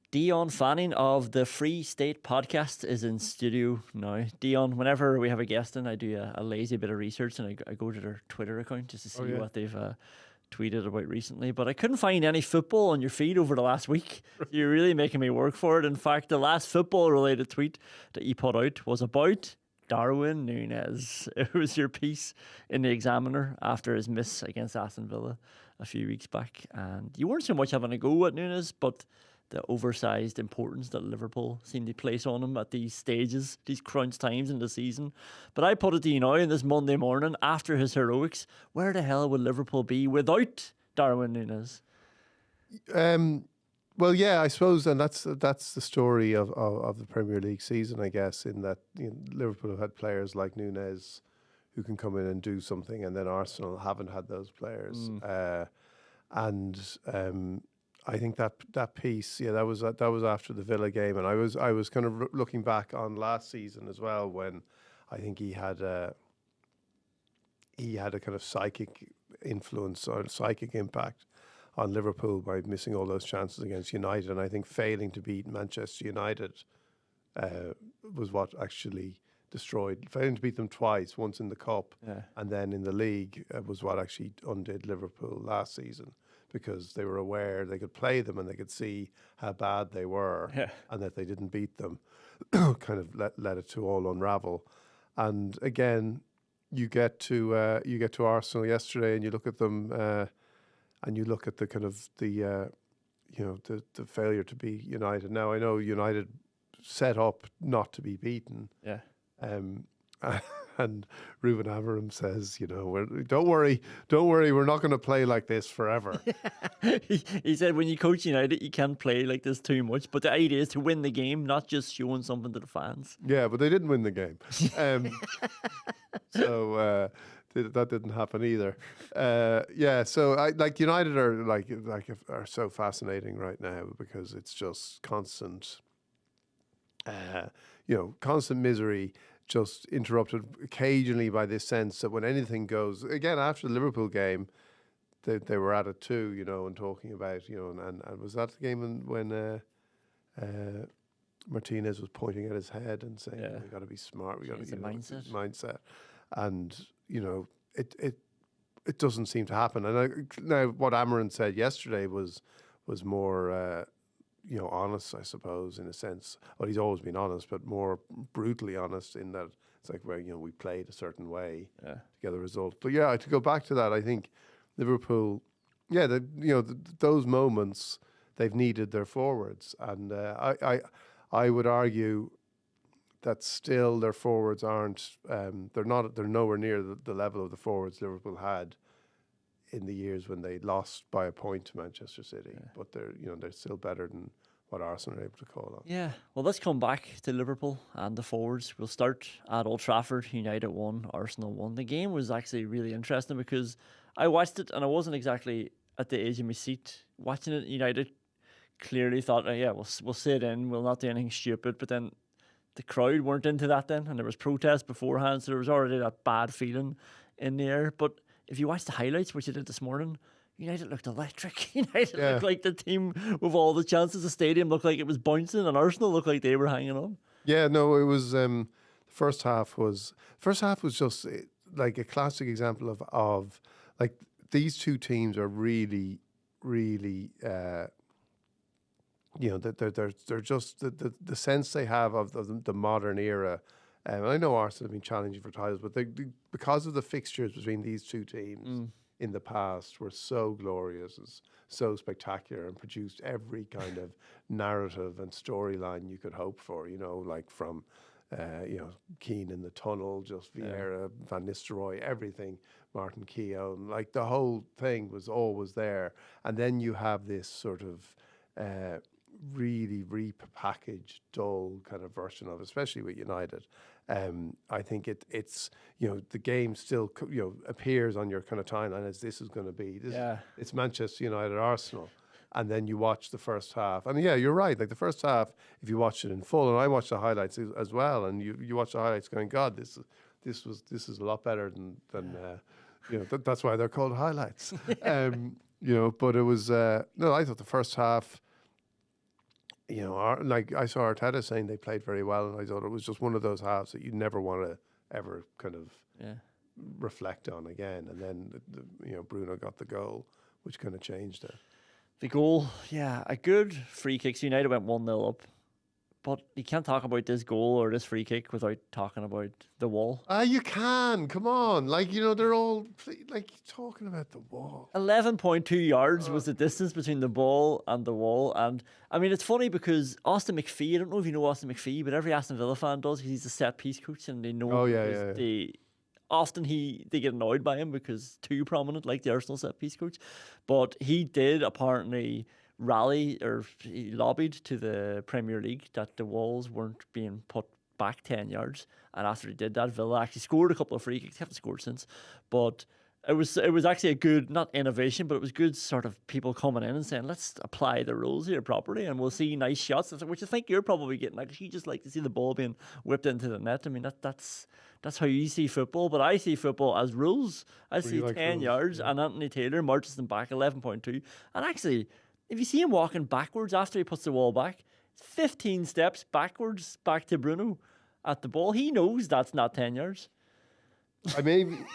Dion Fanning of the Free State podcast is in studio now. Dion, whenever we have a guest in, I do a lazy bit of research and I go to their Twitter account just to see what they've tweeted about recently. But I couldn't find any football on your feed over the last week. You're really making me work for it. In fact, the last football-related tweet that you put out was about Darwin Núñez. It was your piece in the Examiner after his miss against Aston Villa a few weeks back. And you weren't so much having a go at Núñez, but the oversized importance that Liverpool seem to place on him at these stages, these crunch times in the season. But I put it to you now on this Monday morning, after his heroics, where the hell would Liverpool be without Darwin Núñez? Well, yeah, I suppose, and that's the story of the Premier League season, I guess, in that Liverpool have had players like Núñez who can come in and do something, and then Arsenal haven't had those players. I think that piece, that was after the Villa game, and I was kind of looking back on last season as well, when I think he had a kind of psychic influence or psychic impact on Liverpool by missing all those chances against United, and I think failing to beat Manchester United was what actually destroyed. Failing to beat them twice, once in the cup and then in the league, was what actually undid Liverpool last season. Because they were aware they could play them and they could see how bad they were and that they didn't beat them, kind of let it to all unravel. And again, you get to Arsenal yesterday and you look at them and you look at the kind of the failure to beat United. Now I know United set up not to be beaten. And Ruben Amorim says, don't worry, we're not going to play like this forever. He said when you coach United, you can't play like this too much. But the idea is to win the game, not just showing something to the fans. Yeah, but they didn't win the game. So that didn't happen either. So United are so fascinating right now because it's just constant, constant misery, just interrupted occasionally by this sense that when anything goes, again, after the Liverpool game, they were at it too, and talking about, and was that the game when Martinez was pointing at his head and saying, we got to be smart, we got to be mindset. And, it doesn't seem to happen. And now what Amorim said yesterday was more, honest, I suppose, in a sense. Well, he's always been honest, but more brutally honest in that it's like, where, we played a certain way to get a result. But to go back to that, I think Liverpool, those moments, they've needed their forwards. And I would argue that still their forwards aren't, they're nowhere near the level of the forwards Liverpool had in the years when they lost by a point to Manchester City, but they're still better than what Arsenal are able to call on. Yeah, well, let's come back to Liverpool and the forwards. We'll start at Old Trafford. United won, Arsenal won. The game was actually really interesting because I watched it and I wasn't exactly at the edge of my seat watching it. United clearly thought, we'll sit in, we'll not do anything stupid, but then the crowd weren't into that then, and there was protest beforehand, so there was already that bad feeling in the air. But if you watch the highlights, which I did this morning, United looked electric. United looked like the team with all the chances. The stadium looked like it was bouncing, and Arsenal looked like they were hanging on. Yeah, no, it was. The first half was just like a classic example of like these two teams are really, really. They're just the sense they have of the modern era. I know Arsenal have been challenging for titles, but because of the fixtures between these two teams in the past were so glorious and so spectacular and produced every kind of narrative and storyline you could hope for, like from, Keane in the tunnel, just Vieira, Van Nistelrooy, everything, Martin Keown, like the whole thing was always there. And then you have this sort of really repackaged, dull kind of version of, especially with United. I think it's the game still appears on your kind of timeline as this is going to be. It's Manchester United, Arsenal, and then you watch the first half, and you're right. Like the first half, if you watch it in full, and I watched the highlights as well, and you watch the highlights, going, God, this is a lot better than that's why they're called highlights. But it was I thought the first half. you know, like I saw Arteta saying they played very well, and I thought it was just one of those halves that you never want to ever kind of reflect on again. And then you know, Bruno got the goal, which kind of changed it. The goal, yeah, a good free kick. So United went 1-0 up. But you can't talk about this goal or this free kick without talking about the wall. You can. Come on. Like, you know, they're all like talking about the wall. 11.2 yards was the distance between the ball and the wall. And I mean, it's funny because Austin McPhee, I don't know if you know Austin McPhee, but every Aston Villa fan does. He's a set piece coach and they know often they get annoyed by him because too prominent, like the Arsenal set piece coach. But he did apparently he lobbied to the Premier League that the walls weren't being put back 10 yards. And after he did that, Villa actually scored a couple of free kicks. They haven't scored since. But it was actually a good, not innovation, but it was good sort of people coming in and saying, let's apply the rules here properly and we'll see nice shots, which I think you're probably getting. Like, you just like to see the ball being whipped into the net. I mean, that's how you see football. But I see football as rules. I see 10 yards and Anthony Taylor marches them back 11.2. And actually, if you see him walking backwards after he puts the wall back, 15 steps backwards back to Bruno at the ball. He knows that's not 10 yards. I mean,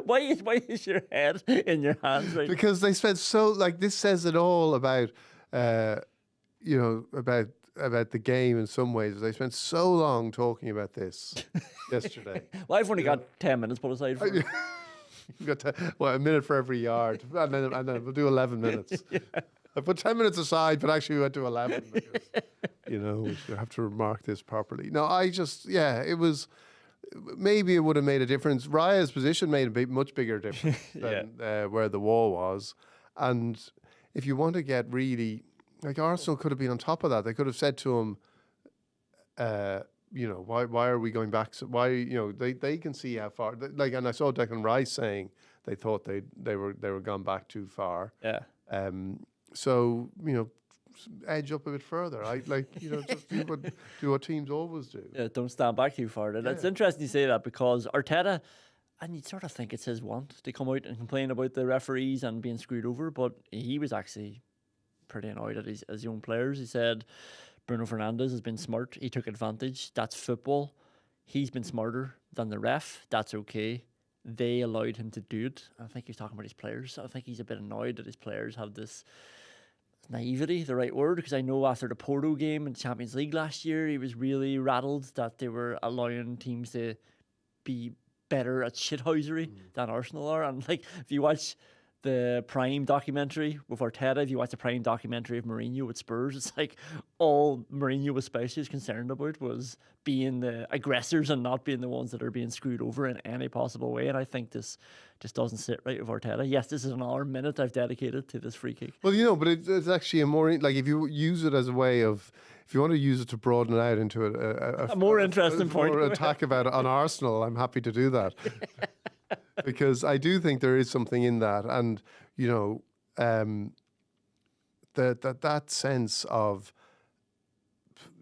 why is your head in your hands right because they spent so, like, this says it all about, you know, about the game in some ways. They spent so long talking about this yesterday. Well, I've only got 10 minutes put aside for it. You've got a minute for every yard, and then we'll do 11 minutes. I put 10 minutes aside, but actually we went to 11 because, you know, we have to remark this properly. No, it was, maybe it would have made a difference. Raya's position made a much bigger difference than where the wall was. And if you want to get really, like, Arsenal could have been on top of that. They could have said to him, you know, why are we going back? So why, you know, they can see how far. Like, and I saw Declan Rice saying they thought they were gone back too far. Yeah. So, you know, edge up a bit further. You know, just do what teams always do. Yeah, don't stand back too far. And it's interesting you say that because Arteta, and you'd sort of think it's his want to come out and complain about the referees and being screwed over, but he was actually pretty annoyed at his young players. He said Bruno Fernandes has been smart. He took advantage. That's football. He's been smarter than the ref. That's okay. They allowed him to do it. I think he's talking about his players. I think he's a bit annoyed that his players have this naivety, the right word, because I know after the Porto game in the Champions League last year, he was really rattled that they were allowing teams to be better at shithousery than Arsenal are. And like, if you watch the Prime documentary with Arteta, if you watch the Prime documentary of Mourinho with Spurs, it's like all Mourinho especially is concerned about was being the aggressors and not being the ones that are being screwed over in any possible way. And I think this just doesn't sit right with Arteta. Yes, this is another minute I've dedicated to this free kick. Well, you know, but it's actually a more, like, if you use it as a way of, if you want to use it to broaden it out into a more interesting point or attack about it on Arsenal, I'm happy to do that. Because I do think there is something in that, and you know, that sense of,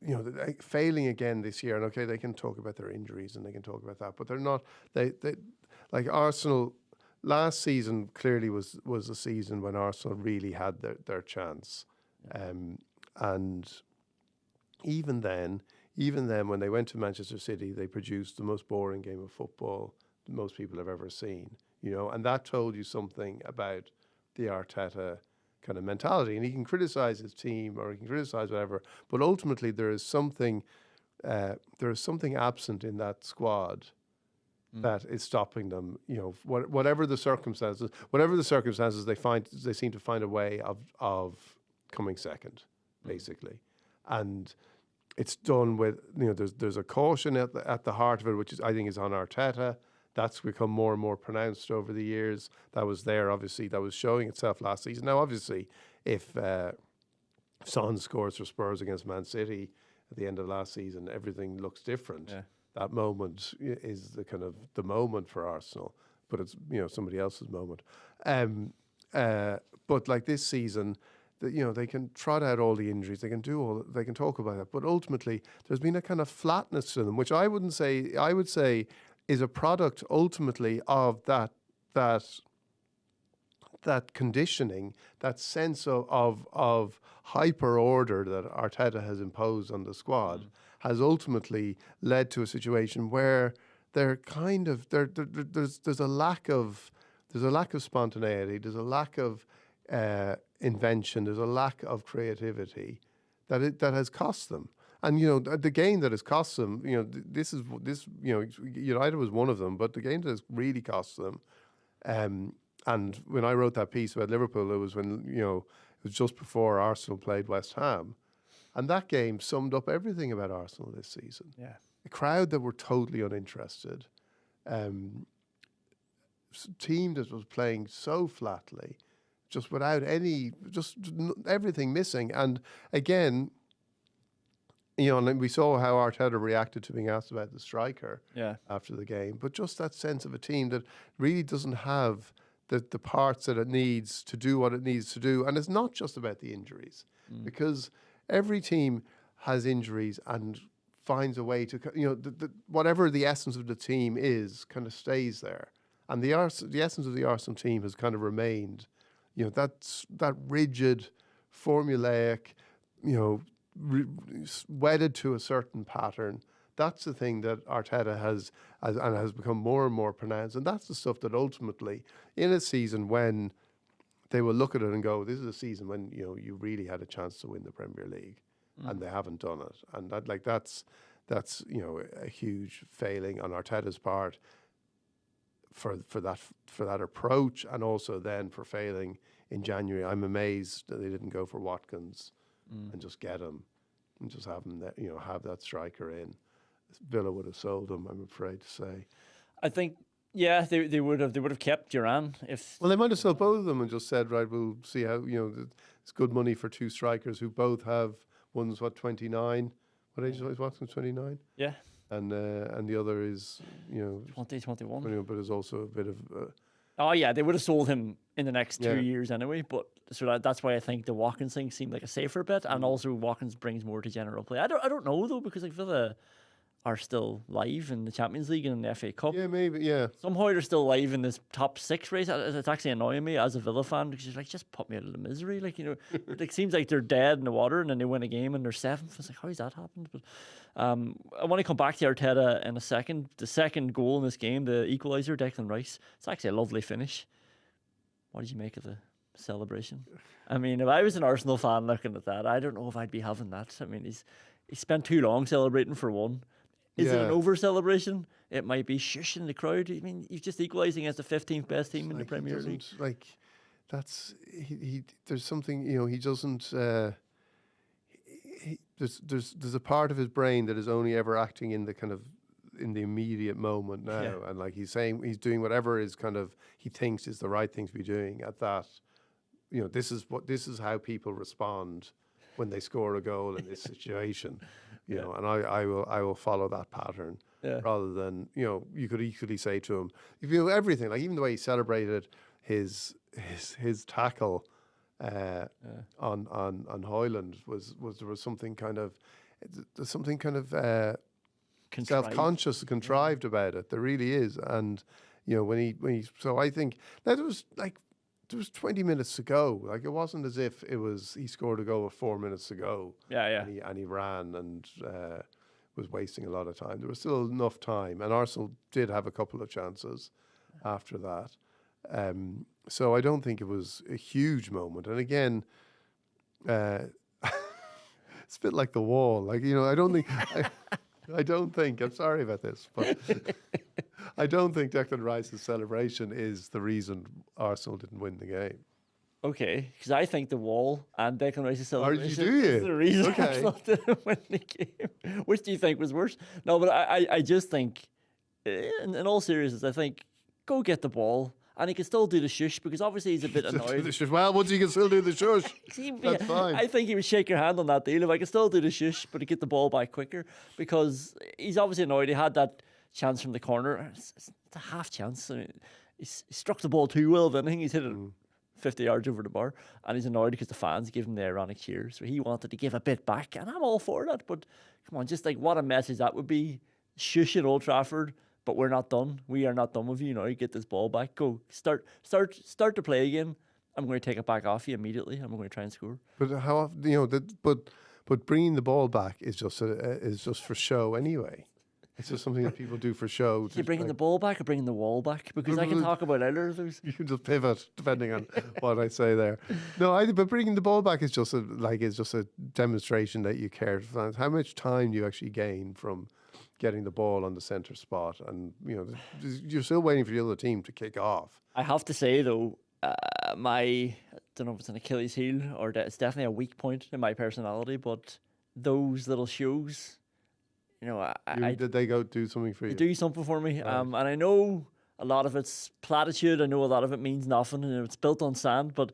you know, failing again this year. And okay, they can talk about their injuries and they can talk about that, but they're not. They like Arsenal last season clearly was a season when Arsenal really had their chance, and even then when they went to Manchester City, they produced the most boring game of football most people have ever seen, you know, and that told you something about the Arteta kind of mentality. And he can criticize his team or he can criticize whatever, but ultimately there is something absent in that squad that is stopping them. You know, whatever the circumstances, they seem to find a way of coming second, basically, and it's done with, you know, there's a caution at the heart of it, which I think is on Arteta. That's become more and more pronounced over the years. That was there, obviously. That was showing itself last season. Now, obviously, if Son scores for Spurs against Man City at the end of last season, everything looks different. Yeah. That moment is the moment for Arsenal, but it's, you know, somebody else's moment. But like this season, you know, they can trot out all the injuries, they can talk about it, but ultimately there's been a kind of flatness to them, which I would say is a product ultimately of that that conditioning, that sense of hyper order that Arteta has imposed on the squad has ultimately led to a situation where they're kind of there's a lack of spontaneity, there's a lack of invention, there's a lack of creativity that has cost them. And the game that has cost them, this United was one of them, but the game that has really cost them. And when I wrote that piece about Liverpool, it was when it was just before Arsenal played West Ham, and that game summed up everything about Arsenal this season. Yeah, a crowd that were totally uninterested, team that was playing so flatly, just without everything missing. And again, and we saw how Arteta reacted to being asked about the striker after the game. But just that sense of a team that really doesn't have the parts that it needs to do what it needs to do. And it's not just about the injuries, because every team has injuries and finds a way to, whatever the essence of the team is, kind of stays there. And the essence of the Arsenal team has kind of remained, that rigid, formulaic, wedded to a certain pattern. That's the thing that Arteta has become more and more pronounced. And that's the stuff that ultimately, in a season when they will look at it and go, this is a season when, you really had a chance to win the Premier League, and they haven't done it. And that's a huge failing on Arteta's part for that approach, and also then for failing in January. I'm amazed that they didn't go for Watkins and just get him and just have him have that striker in. Villa would have sold him, I'm afraid to say. I think, they would have kept Duran if. Well, they might have sold both of them and just said, right, we'll see how it's good money for two strikers who both have, one's 29. What age is Watkins? 29. Yeah. And the other is 21, but is also a bit of. Oh yeah, they would have sold him in the next 2 years anyway. But so that's why I think the Watkins thing seemed like a safer bet, and also Watkins brings more to general play. I don't know though, because Villa are still live in the Champions League and in the FA Cup. Yeah, maybe. Yeah. Somehow they're still live in this top 6 race. It's actually annoying me as a Villa fan, because you're like, just put me out of the misery. It seems like they're dead in the water, and then they win a game and they're 7th. It's like, how has that happened? But I want to come back to Arteta in a second. The second goal in this game, the equaliser, Declan Rice. It's actually a lovely finish. What did you make of the celebration? I mean, if I was an Arsenal fan looking at that, I don't know if I'd be having that. I mean, he spent too long celebrating for one. Is it an over celebration? It might be shushing the crowd. I mean, he's just equalising against the 15th best team in the Premier League. There's something, he doesn't. There's a part of his brain that is only ever acting in the immediate moment now, and he's saying he's doing whatever is he thinks is the right thing to be doing at that. This is how people respond when they score a goal in this situation. And I will follow that pattern rather than, you could equally say to him, if everything, like even the way he celebrated his tackle on Højlund was there was something kind of self-conscious, contrived about it. There really is. And when he so I think that there was 20 minutes to go. It wasn't as if he scored a goal with 4 minutes to go. Yeah. And he ran and was wasting a lot of time. There was still enough time, and Arsenal did have a couple of chances after that. So I don't think it was a huge moment. And again, it's a bit like the wall. I don't think. I don't think. I'm sorry about this, but I don't think Declan Rice's celebration is the reason Arsenal didn't win the game. Okay, because I think the wall and Declan Rice's celebration is the reason Arsenal didn't win the game. Which do you think was worse? No, but I just think, in all seriousness, I think go get the ball. And he can still do the shush, because obviously he's a bit annoyed. Well, once he can still do the shush, that's fine. I think he would shake your hand on that deal. If I can still do the shush, but he get the ball back quicker, because he's obviously annoyed. He had that chance from the corner. It's a half chance. I mean, he struck the ball too well. Then I think he's hit it 50 yards over the bar, and he's annoyed because the fans give him the ironic cheer. So he wanted to give a bit back, and I'm all for that. But come on, just what a message that would be. Shush at Old Trafford. But we're not done. We are not done with you. You get this ball back. Go start to play again. I'm going to take it back off you immediately. I'm going to try and score. But how often, but bringing the ball back is just for show anyway. It's just something that people do for show. You bringing the ball back or bringing the wall back? Because I can talk about either of those. You can just pivot depending on what I say there. No, but bringing the ball back is just a demonstration that you care. How much time do you actually gain from getting the ball on the centre spot? And you're still waiting for the other team to kick off. I have to say though, I don't know if it's an Achilles heel or it's definitely a weak point in my personality, but those little shows, did they go do something for you? They do something for me. Right. And I know a lot of it's platitude. I know a lot of it means nothing, and it's built on sand. But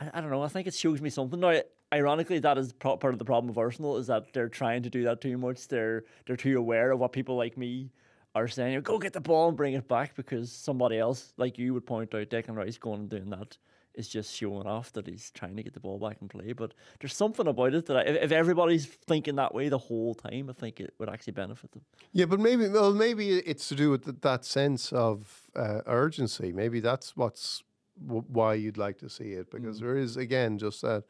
I don't know. I think it shows me something. Now, ironically, that is part of the problem of Arsenal, is that they're trying to do that too much. They're too aware of what people like me are saying. Go get the ball and bring it back, because somebody else, like you, would point out Declan Rice going and doing that is just showing off that he's trying to get the ball back and play. But there's something about it that if everybody's thinking that way the whole time, I think it would actually benefit them. Yeah, but maybe it's to do with that sense of urgency. Maybe that's why you'd like to see it, because there is, again, just that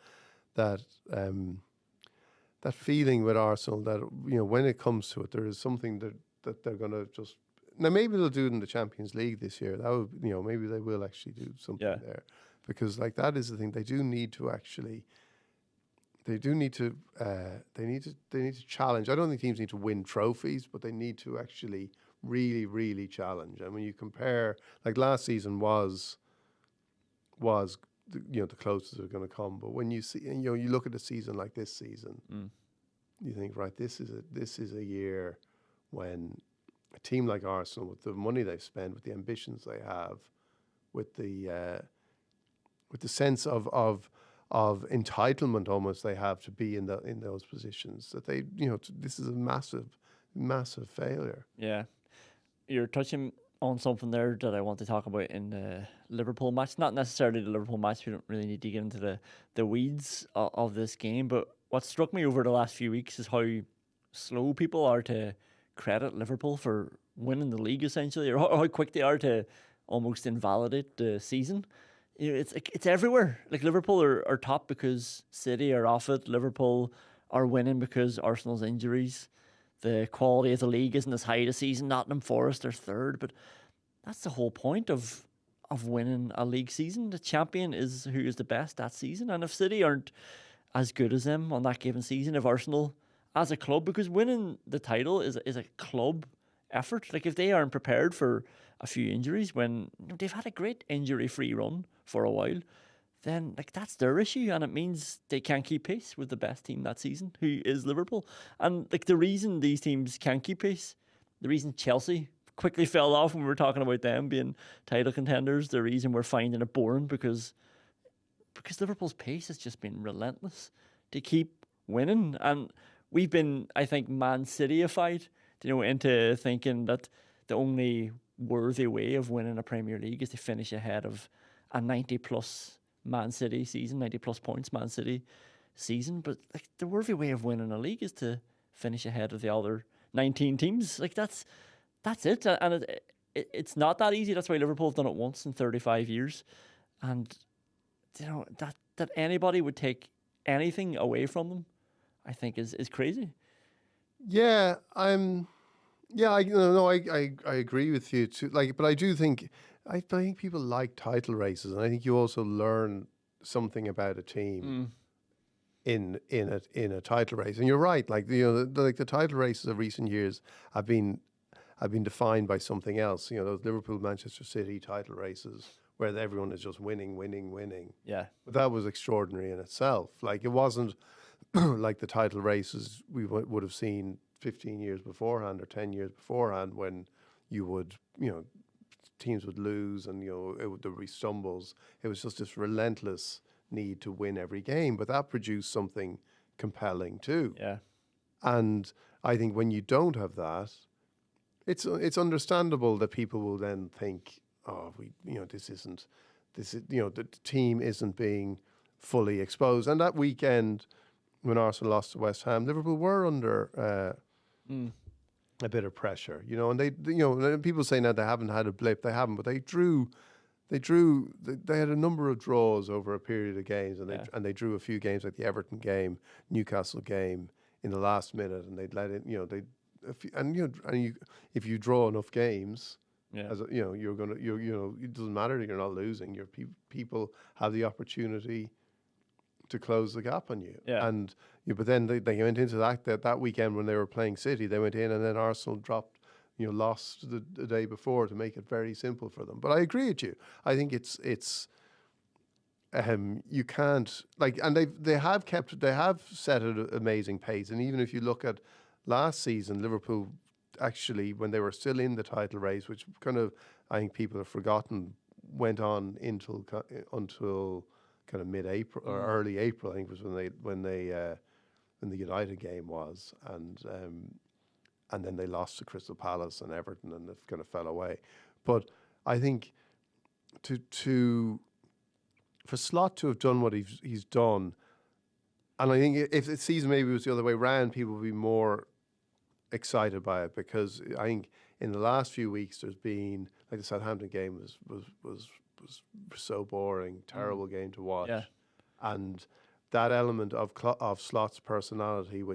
feeling with Arsenal that when it comes to it, there is something that they're going to just. Now maybe they'll do it in the Champions League this year. That would, maybe they will actually do something there. Because that is the thing, they need to challenge. I don't think teams need to win trophies, but they need to actually really, really challenge. And when you compare, like last season was the closest they're going to come. But when you see, you look at a season like this season, you think, right, this is a year when a team like Arsenal, with the money they've spent, with the ambitions they have, with the sense of entitlement almost they have to be in those positions, that they this is a massive failure. Yeah, you're touching on something there that I want to talk about in the Liverpool match. Not necessarily the Liverpool match. We don't really need to get into the weeds of this game, but what struck me over the last few weeks is how slow people are to credit Liverpool for winning the league, essentially, or how quick they are to almost invalidate the season. It's everywhere. Like, Liverpool are top because City are off it. Liverpool are winning because Arsenal's injuries. The quality of the league isn't as high this season. Nottingham Forest are third, but that's the whole point of winning a league season. The champion is who is the best that season. And if City aren't as good as them on that given season, if Arsenal as a club, because winning the title is a club effort. Like, if they aren't prepared for a few injuries, when they've had a great injury-free run for a while, then that's their issue, and it means they can't keep pace with the best team that season, who is Liverpool. And the reason these teams can't keep pace, the reason Chelsea quickly fell off when we were talking about them being title contenders, the reason we're finding it boring, because Liverpool's pace has just been relentless to keep winning. And we've been, I think, Man City-ified, into thinking that the only worthy way of winning a Premier League is to finish ahead of a 90-plus Man City season, 90-plus points Man City season. But the worthy way of winning a league is to finish ahead of the other 19 teams. That's it. And it's not that easy. That's why Liverpool have done it once in 35 years. And, that anybody would take anything away from them, I think is crazy. Yeah, I agree with you too. But I do think I think people like title races, and I think you also learn something about a team in a title race. And you're right, the title races of recent years have been defined by something else. Those Liverpool, Manchester City title races where everyone is just winning. Yeah, but that was extraordinary in itself. It wasn't like the title races we would have seen 15 years beforehand or 10 years beforehand, when you would, teams would lose and, there would be stumbles. It was just this relentless need to win every game, but that produced something compelling too. Yeah. And I think when you don't have that, it's understandable that people will then think, the team isn't being fully exposed. And that weekend, when Arsenal lost to West Ham, Liverpool were under a bit of pressure, and they, people say now they haven't had a blip. They haven't, but they drew They had a number of draws over a period of games, and they drew a few games like the Everton game, Newcastle game in the last minute, and they'd let it. If you draw enough games, you're gonna it doesn't matter that you're not losing. Your people have the opportunity to close the gap on you. And but then they went into that weekend when they were playing City. They went in, and then Arsenal lost the day before to make it very simple for them. But I agree with you. I think it's you can't and they have set an amazing pace. And even if you look at last season, Liverpool actually, when they were still in the title race, which kind of I think people have forgotten, went on until kind of mid-April or early April. I think was when the United game was, and then they lost to Crystal Palace and Everton, and it kind of fell away. But I think for Slot to have done what he's done, and I think if the season maybe was the other way around, people would be more excited by it, because I think in the last few weeks there's been, like, the Southampton game was so boring, terrible game to watch, and that element of Slot's personality, or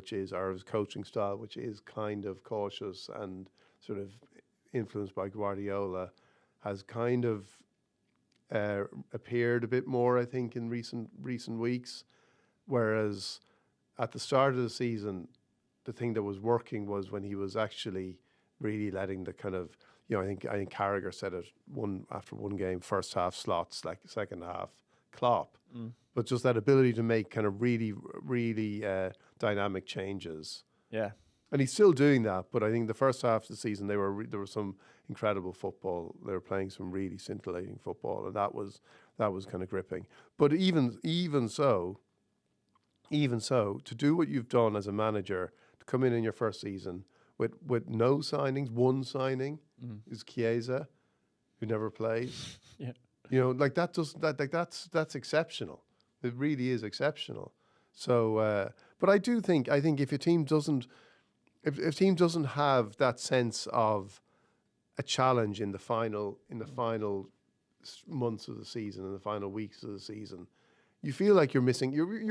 his coaching style, which is kind of cautious and sort of influenced by Guardiola, has kind of appeared a bit more, I think, in recent weeks. Whereas at the start of the season, the thing that was working was when he was actually really letting the kind of, I think Carragher said it after one game, first half Slots, like second half Klopp. But just that ability to make kind of really, really dynamic changes. Yeah. And he's still doing that, but I think the first half of the season there was some incredible football. They were playing some really scintillating football, and that was kind of gripping. But even so, to do what you've done as a manager, to come in your first season with no signings, one signing is Chiesa, who never plays. That's exceptional. It really is exceptional. So, but I think if a team doesn't have that sense of a challenge in the final months of the season, in the final weeks of the season, you feel like you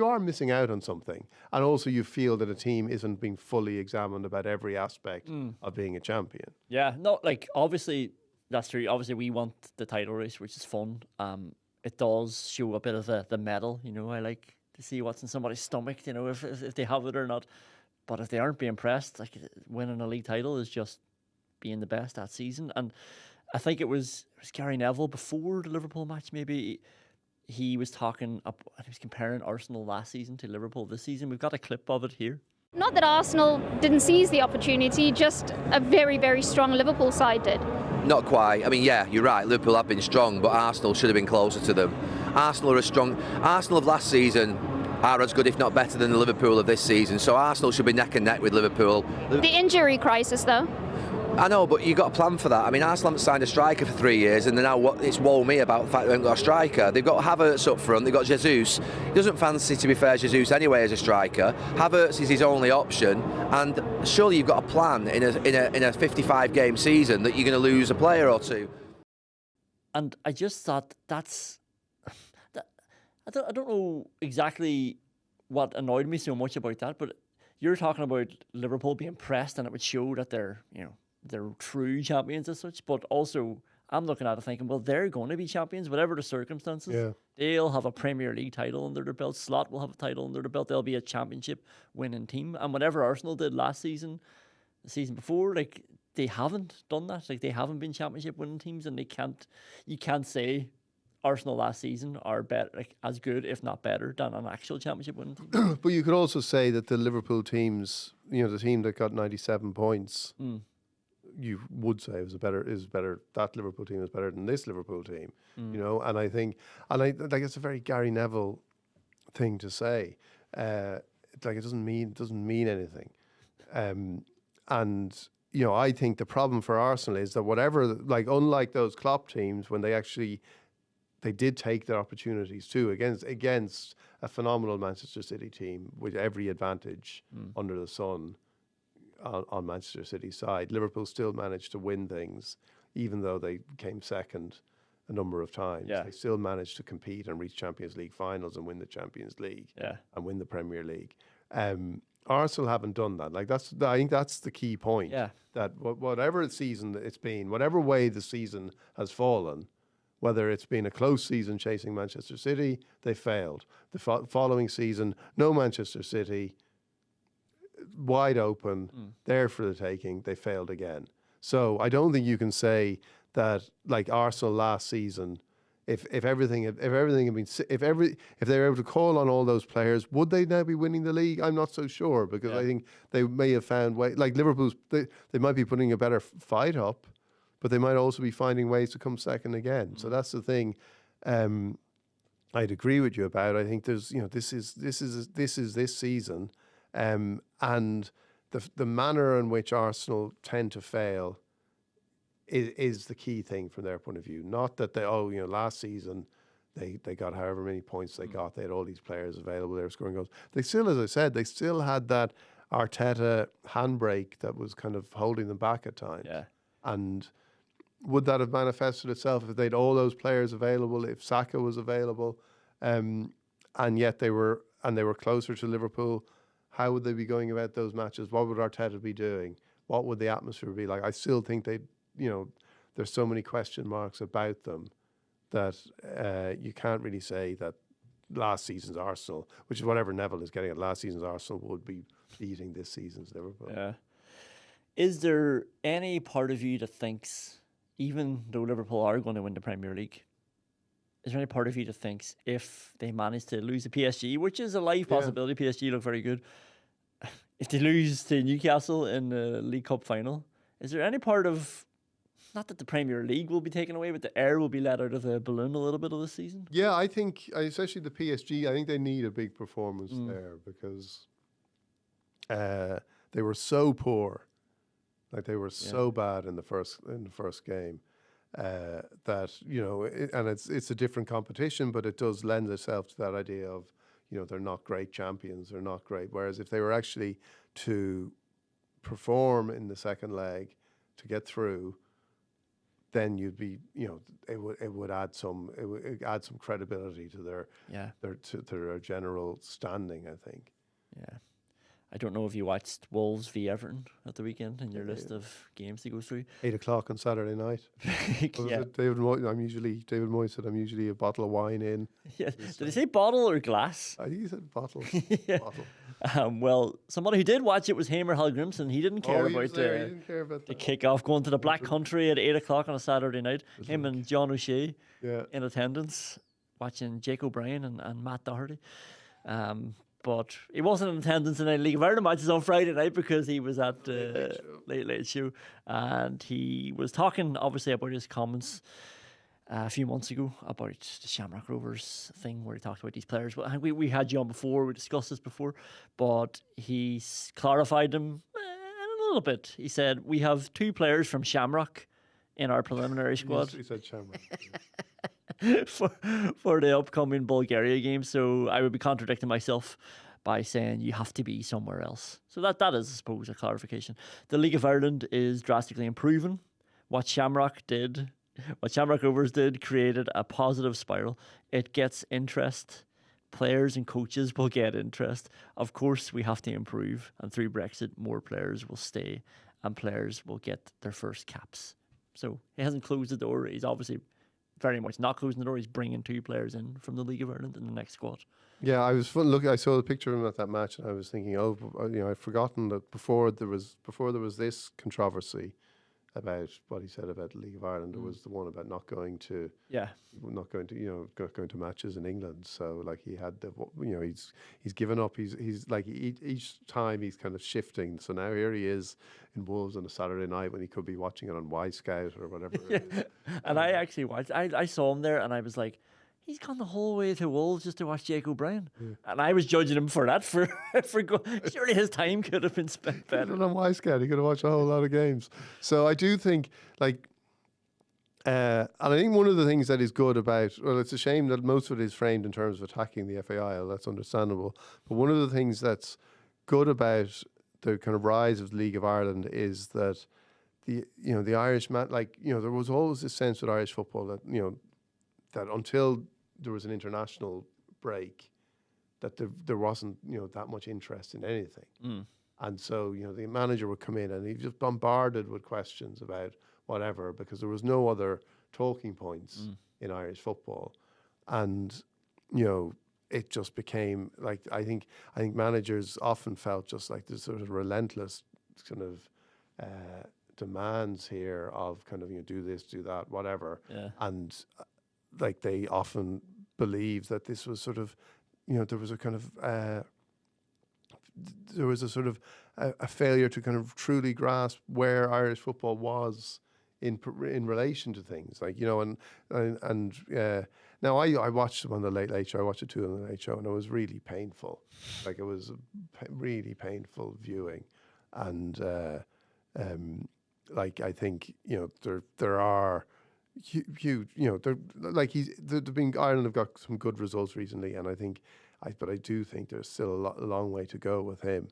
are missing out on something. And also you feel that a team isn't being fully examined about every aspect of being a champion. Yeah, no, obviously that's true. Obviously we want the title race, which is fun. It does show a bit of the medal, I like to see what's in somebody's stomach, if they have it or not. But if they aren't being pressed, winning a league title is just being the best that season. And I think it was Gary Neville before the Liverpool match, maybe he was talking up, he was comparing Arsenal last season to Liverpool this season. We've got a clip of it here. Not that Arsenal didn't seize the opportunity, just a very, very strong Liverpool side did. Not quite. I mean, yeah, you're right. Liverpool have been strong, but Arsenal should have been closer to them. Arsenal of last season are as good, if not better, than the Liverpool of this season. So Arsenal should be neck and neck with Liverpool. The injury crisis, though. I know, but you've got a plan for that. I mean, Arsenal haven't signed a striker for 3 years, and now it's woe me about the fact they haven't got a striker. They've got Havertz up front, they've got Jesus. He doesn't fancy, to be fair, Jesus anyway as a striker. Havertz is his only option, and surely you've got a plan in a 55-game season that you're going to lose a player or two. And I just thought I don't know exactly what annoyed me so much about that, but you're talking about Liverpool being pressed, and it would show that they're true champions as such. But also, I'm looking at it thinking, well, they're going to be champions, whatever the circumstances. Yeah. They'll have a Premier League title under their belt. Slot will have a title under their belt. They'll be a championship winning team. And whatever Arsenal did last season, the season before, they haven't done that. They haven't been championship winning teams, and you can't say Arsenal last season are better, as good, if not better, than an actual championship winning team. But you could also say that the Liverpool teams, the team that got 97 points, you would say is better. That Liverpool team is better than this Liverpool team, And I think, it's a very Gary Neville thing to say. It doesn't mean anything. And I think the problem for Arsenal is that unlike those Klopp teams, when they did take their opportunities too against a phenomenal Manchester City team with every advantage under the sun on Manchester City's side. Liverpool still managed to win things, even though they came second a number of times. Yeah. They still managed to compete and reach Champions League finals and win the Champions League and win the Premier League. Arsenal haven't done that. Like I think that's the key point. Yeah. That whatever season it's been, whatever way the season has fallen, whether it's been a close season chasing Manchester City, they failed. The following season, no Manchester City, wide open, there for the taking, they failed again. So I don't think you can say that like Arsenal last season, if they were able to call on all those players, would they now be winning the league? I'm not so sure, because I think they may have found way, like Liverpool's, they might be putting a better fight up, but they might also be finding ways to come second again. So that's the thing. I'd agree with you about. I think there's, this is this season, and the manner in which Arsenal tend to fail is the key thing from their point of view. Not that last season they got however many points they got. They had all these players available. They were scoring goals. They still, as I said, they still had that Arteta handbrake that was kind of holding them back at times. Yeah. And would that have manifested itself if they'd all those players available, if Saka was available, and yet they were closer to Liverpool? How would they be going about those matches? What would Arteta be doing? What would the atmosphere be like? I still think there's so many question marks about them that you can't really say that last season's Arsenal, which is whatever Neville is getting at, last season's Arsenal would be beating this season's Liverpool. Yeah. Is there any part of you that thinks, even though Liverpool are going to win the Premier League, is there any part of you that thinks if they manage to lose to PSG, which is a live possibility, PSG look very good, if they lose to Newcastle in the League Cup final, is there any part of, not that the Premier League will be taken away, but the air will be let out of the balloon a little bit of this season? Yeah, I think, especially the PSG, I think they need a big performance there, because they were so poor, like they were so bad in the first game, that and it's a different competition, but it does lend itself to that idea of they're not great champions, they're not great. Whereas if they were actually to perform in the second leg to get through, then you'd be, it would add some credibility to their to their general standing, I think. Yeah. I don't know if you watched Wolves v Everton at the weekend in your list of games to go through. 8:00 on Saturday night. David Moyes said I'm usually a bottle of wine in. Yeah. Did he say bottle or glass? I think he said bottle. Bottle. Well, somebody who did watch it was Heimir Hallgrimsson. He didn't care about the kick-off, going to the Black Country at 8:00 on a Saturday night. Him and John O'Shea in attendance, watching Jake O'Brien and Matt Doherty. But he wasn't in attendance in any League of Ireland matches on Friday night because he was at Late Show. And he was talking, obviously, about his comments a few months ago about the Shamrock Rovers thing where he talked about these players. But we had you on before, we discussed this before, but he's clarified them a little bit. He said, we have 2 players from Shamrock in our preliminary squad. He said Shamrock. for the upcoming Bulgaria game, so I would be contradicting myself by saying you have to be somewhere else. So that is, I suppose, a clarification. The League of Ireland is drastically improving. What Shamrock Rovers did created a positive spiral. It gets interest. Players and coaches will get interest. Of course, we have to improve, and through Brexit, more players will stay, and players will get their first caps. So he hasn't closed the door. He's obviously very much not closing the door. He's bringing 2 players in from the League of Ireland in the next squad. Yeah, I was looking. I saw the picture of him at that match, and I was thinking, I'd forgotten that before there was this controversy about what he said about the League of Ireland. There was the one about not going to matches in England. So like he had he's given up. He's like each time he's kind of shifting. So now here he is in Wolves on a Saturday night when he could be watching it on Y Scout or whatever. It is. And I actually watched. I saw him there, and I was like, he's gone the whole way to Wolves just to watch Jake O'Brien. Yeah. And I was judging him for that, for surely his time could have been spent better. On Y Scout, he could have watched a whole lot of games. So I do think, and I think one of the things that is good about, well, it's a shame that most of it is framed in terms of attacking the FAI, that's understandable. But one of the things that's good about the kind of rise of the League of Ireland is that the Irish man, there was always this sense with Irish football that, that until there was an international break, that there wasn't that much interest in anything. And so the manager would come in and he just bombarded with questions about whatever, because there was no other talking points in Irish football. And it just became like, I think managers often felt just like this sort of relentless kind of demands here of kind of do this, do that, whatever. And like they often believed that this was sort of there was a kind of a failure to kind of truly grasp where Irish football was in relation to things, like now I watched them on the Late Late Show. I watched it too on the Late Show, and it was really painful. Like, it was really painful viewing, and like, I think there are huge Ireland have got some good results recently, and but I do think there's still a long way to go with him.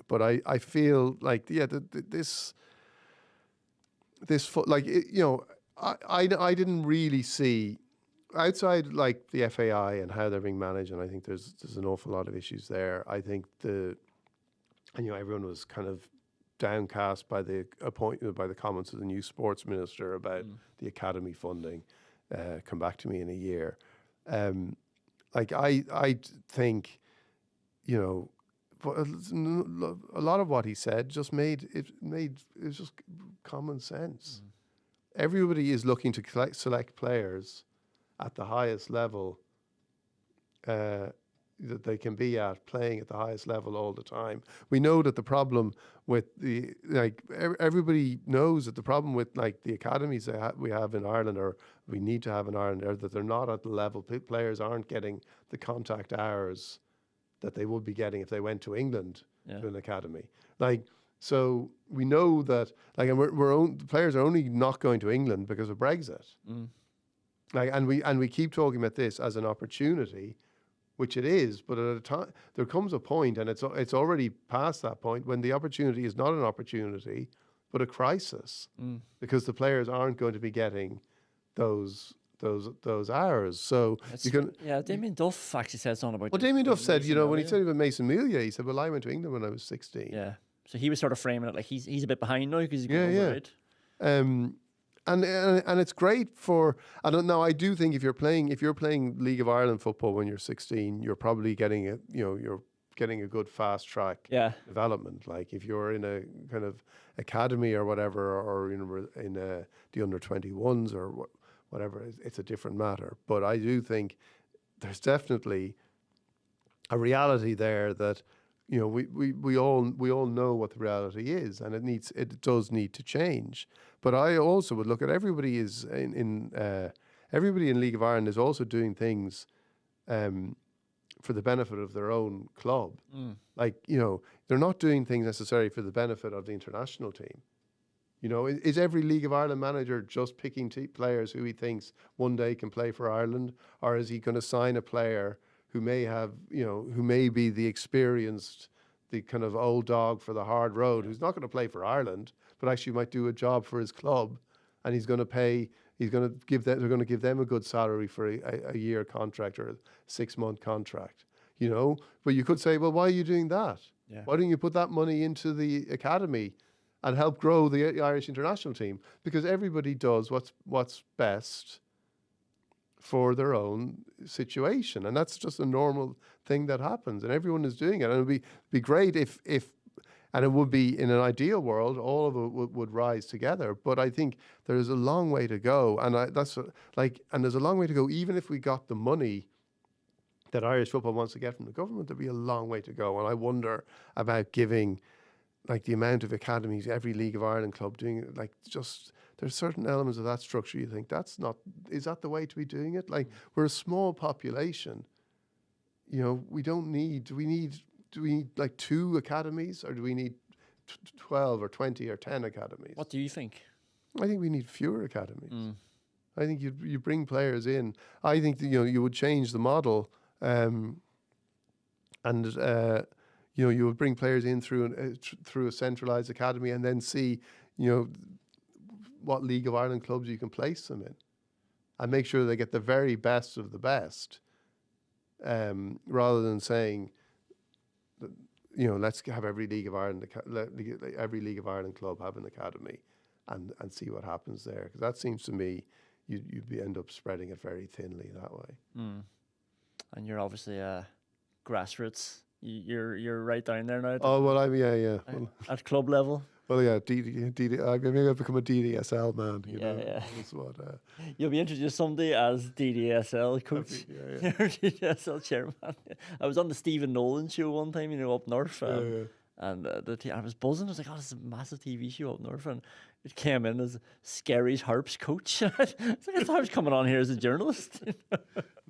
But I feel like I didn't really see outside like the FAI and how they're being managed, and I think there's an awful lot of issues there. I think everyone was kind of downcast by the comments of the new sports minister about the academy funding. Come back to me in a year. Like, I think, but a lot of what he said just it was just common sense. Everybody is looking to select players at the highest level that they can be at, playing at the highest level all the time. We know that the problem with everybody knows that the problem with the academies we have in Ireland, or we need to have in Ireland, are that they're not at the level. Players aren't getting the contact hours that they would be getting if they went to England to an academy. So we know that, and the players are only not going to England because of Brexit. And we keep talking about this as an opportunity, which it is, but at a time there comes a point, and it's already past that point, when the opportunity is not an opportunity but a crisis, because the players aren't going to be getting those hours. So Damien Duff actually said something about. Well, Damien Duff said, when he said about Mason Melia, he said, "Well, I went to England when I was 16." Yeah, so he was sort of framing it like he's a bit behind now because he's going over it. And it's great for. I don't know. I do think if you're playing League of Ireland football when you're 16, you're probably getting a good fast track development. Like, if you're in a kind of academy or whatever, or in the under 21s or whatever, it's a different matter. But I do think there's definitely a reality there that we all know what the reality is, and it does need to change. But I also would look at everybody everybody in League of Ireland is also doing things for the benefit of their own club. They're not doing things necessarily for the benefit of the international team. Is every League of Ireland manager just picking players who he thinks one day can play for Ireland, or is he going to sign a player who may be the experienced, the kind of old dog for the hard road, who's not going to play for Ireland, but actually might do a job for his club, and they're going to give them a good salary for a year contract or a 6-month contract, But you could say, well, why are you doing that? Yeah. Why don't you put that money into the academy and help grow the Irish international team? Because everybody does what's best for their own situation, and that's just a normal thing that happens, and everyone is doing it. And it would be great if and it would be, in an ideal world, all of it would rise together. But I think there's a long way to go, and there's a long way to go. Even if we got the money that Irish football wants to get from the government, there'd be a long way to go. And I wonder about giving, the amount of academies every League of Ireland club doing, there's certain elements of that structure you think is that the way to be doing it? We're a small population. We don't need, do we need 2 academies, or do we need 12 or 20 or 10 academies? What do you think? I think we need fewer academies. I think you bring players in. I think you would change the model, and you would bring players in through a centralised academy, and then see what League of Ireland clubs you can place them in. and make sure they get the very best of the best, rather than saying, let's have every League of Ireland club have an academy, and see what happens there. Because that seems to me you'd end up spreading it very thinly that way. And you're obviously grassroots. You're right down there now. Oh well, well, at club level. Well, yeah, maybe I've become a DDSL man. You know, that's what. You'll be introduced someday as DDSL coach. DDSL chairman. I was on the Stephen Nolan show one time, up north. And I was buzzing. I was like, "Oh, this is a massive TV show up north," and it came in as Skerry's Harps coach. I thought I was coming on here as a journalist.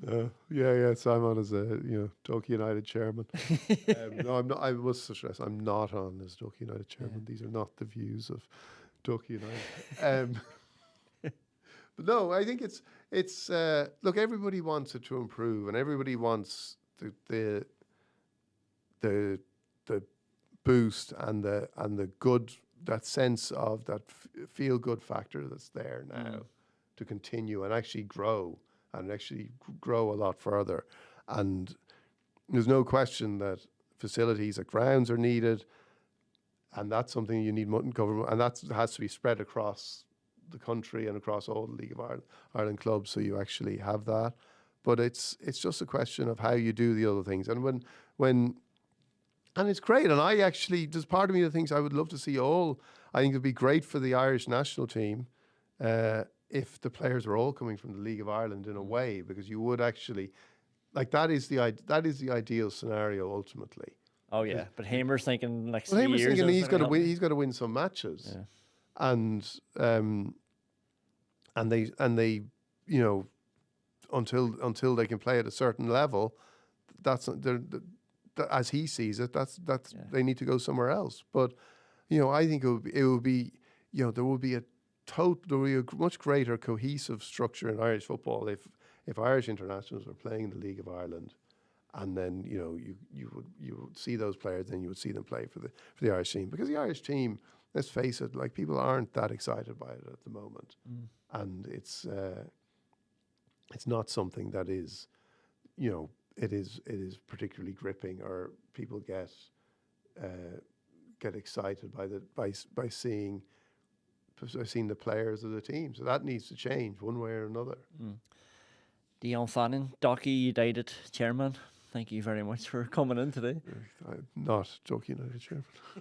So I'm on as a Duck United chairman. No, I'm not. I was stressed. I'm not on as Duck United chairman. These are not the views of Duck United. But no, I think it's look. Everybody wants it to improve, and everybody wants the boost and the good, that sense of that feel good factor that's there now to continue and actually grow a lot further. And there's no question that facilities at grounds are needed, and that's something you need government, and that has to be spread across the country and across all the League of Ireland clubs, so you actually have that. But it's just a question of how you do the other things. And when and it's great. And I actually, there's part of me that thinks I would love to see all. I think it'd be great for the Irish national team if the players were all coming from the League of Ireland in a way, because you would actually, like, that is the ideal scenario ultimately. Oh yeah, but Heimir's thinking next 3 years. Heimir's thinking he's got to win some matches, and they until they can play at a certain level, as he sees it, they need to go somewhere else. But I think it would be there would be a much greater cohesive structure in Irish football if Irish internationals were playing in the League of Ireland, and then you would see those players, then you would see them play for the Irish team, because the Irish team, let's face it, like, people aren't that excited by it at the moment, and it's not something that is it is particularly gripping, or people get excited by seeing the players of the team. So that needs to change one way or another. Dion Fanning, Duck United chairman, thank you very much for coming in today. I'm not Duck United chairman.